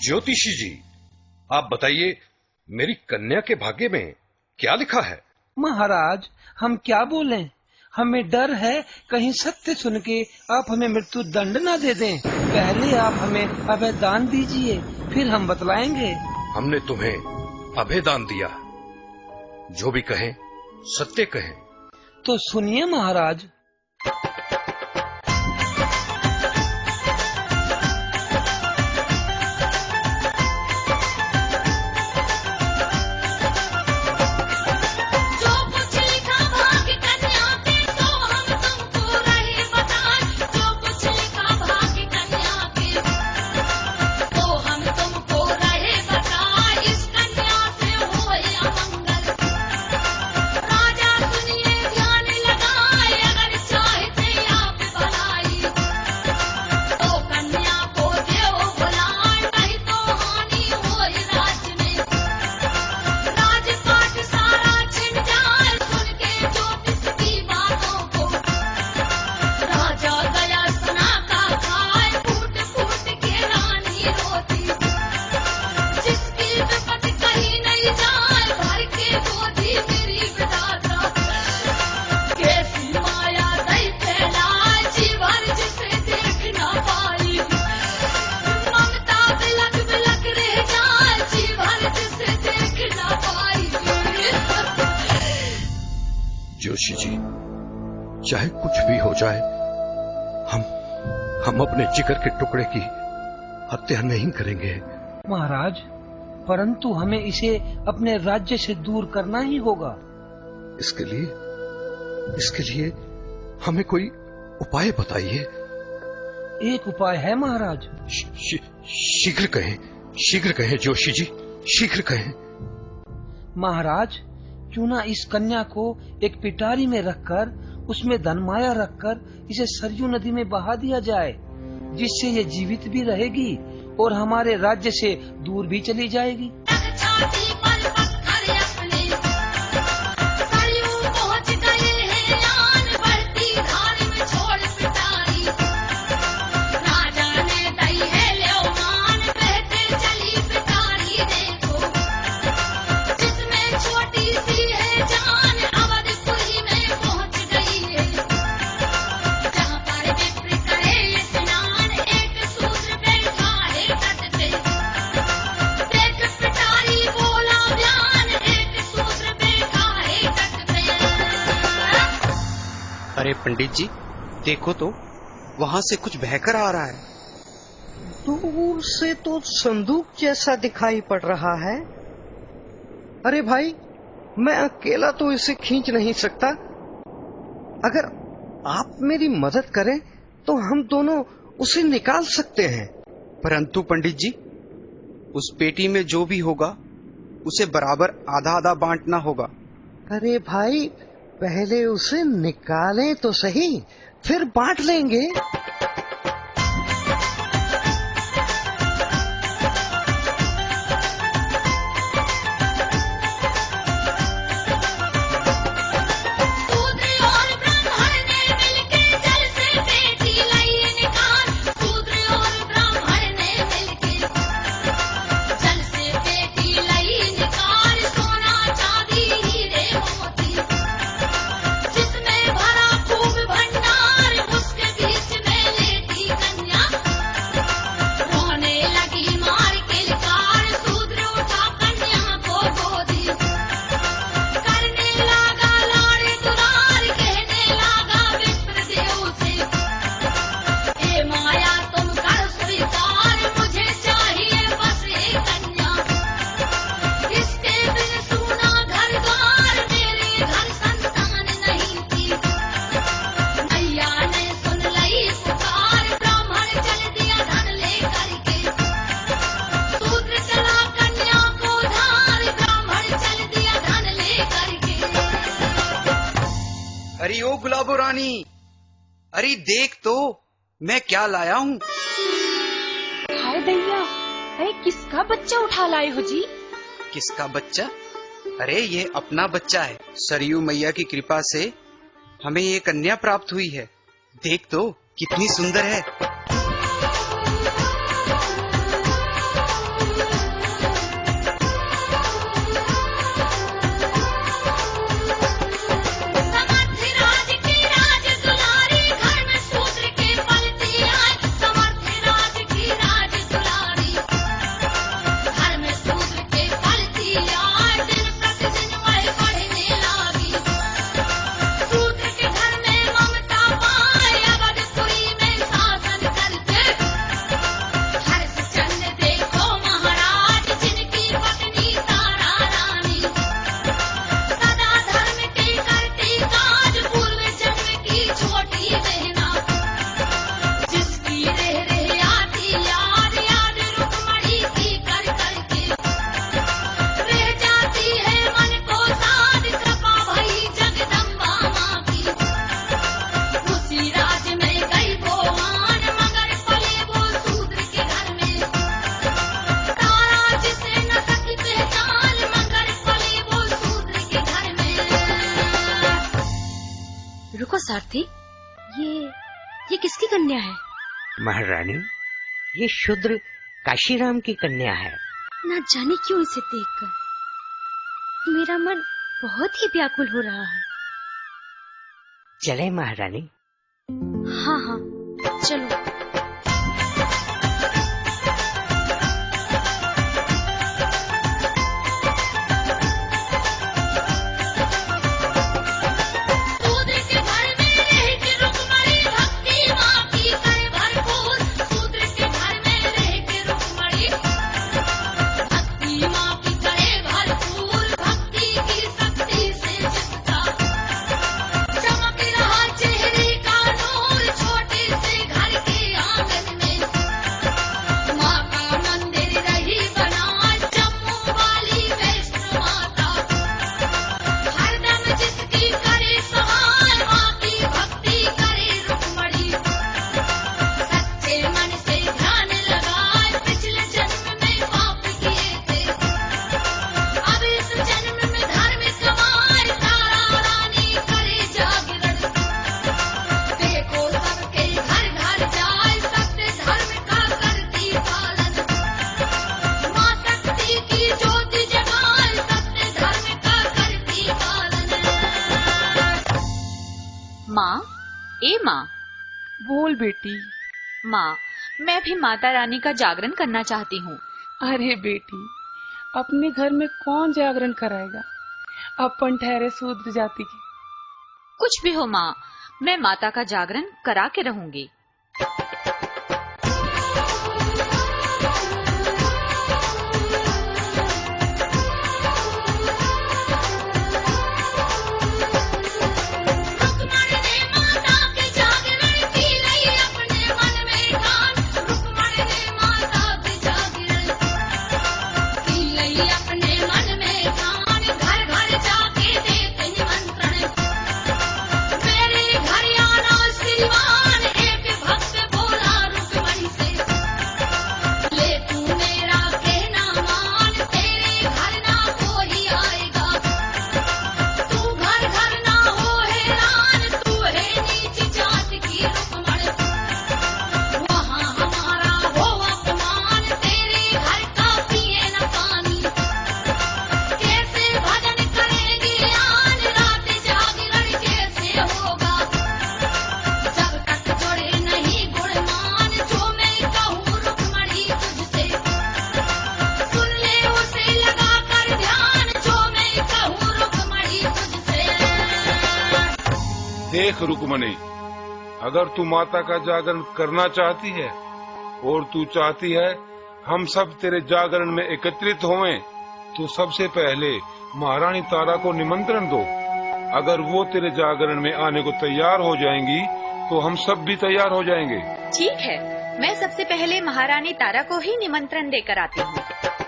ज्योतिषी जी, आप बताइए, मेरी कन्या के भाग्य में क्या लिखा है? महाराज, हम क्या बोलें? हमें डर है कहीं सत्य सुन के आप हमें मृत्यु दंड न दे दें। पहले आप हमें अभय दान दीजिए, फिर हम बतलाएंगे। हमने तुम्हें अभय दान दिया, जो भी कहें सत्य कहें। तो सुनिए महाराज। जोशी जी, चाहे कुछ भी हो जाए, हम अपने जिगर के टुकड़े की हत्या नहीं करेंगे। महाराज, परंतु हमें इसे अपने राज्य से दूर करना ही होगा। इसके लिए हमें कोई उपाय बताइए। एक उपाय है महाराज। शीघ्र कहें जोशी जी, शीघ्र कहें। महाराज, क्यों ना इस कन्या को एक पिटारी में रखकर उसमें धनमाया रखकर इसे सरयू नदी में बहा दिया जाए, जिससे ये जीवित भी रहेगी और हमारे राज्य से दूर भी चली जाएगी। अरे पंडित जी, देखो तो, वहाँ से कुछ बहकर आ रहा है। दूर से तो संदूक जैसा दिखाई पड़ रहा है। अरे भाई, मैं अकेला तो इसे खींच नहीं सकता। अगर आप मेरी मदद करें तो हम दोनों उसे निकाल सकते हैं। परंतु पंडित जी, उस पेटी में जो भी होगा उसे बराबर आधा आधा बांटना होगा। अरे भाई, पहले उसे निकालें तो सही, फिर बांट लेंगे। अरे ओ गुलाबो रानी, अरे देख तो मैं क्या लाया हूँ। हाय दैया, अरे किसका बच्चा उठा लाए हो जी? किसका बच्चा? अरे ये अपना बच्चा है। सरयू मैया की कृपा से हमें ये कन्या प्राप्त हुई है। देख तो कितनी सुंदर है। रुको सारथी, ये किसकी कन्या है? महारानी, ये शूद्र काशीराम की कन्या है। ना जाने क्यों इसे देखकर मेरा मन बहुत ही व्याकुल हो रहा है। चले महारानी? हाँ, चलो। माँ, बोल बेटी। माँ, मैं भी माता रानी का जागरण करना चाहती हूँ। अरे बेटी, अपने घर में कौन जागरण कराएगा? अपन ठहरे शूद्र जाति के। कुछ भी हो माँ, मैं माता का जागरण करा के रहूंगी। देख रुक्मणी, अगर तू माता का जागरण करना चाहती है और तू चाहती है हम सब तेरे जागरण में एकत्रित होवें, तो सबसे पहले महारानी तारा को निमंत्रण दो। अगर वो तेरे जागरण में आने को तैयार हो जाएंगी तो हम सब भी तैयार हो जाएंगे। ठीक है, मैं सबसे पहले महारानी तारा को ही निमंत्रण देकर आती हूँ।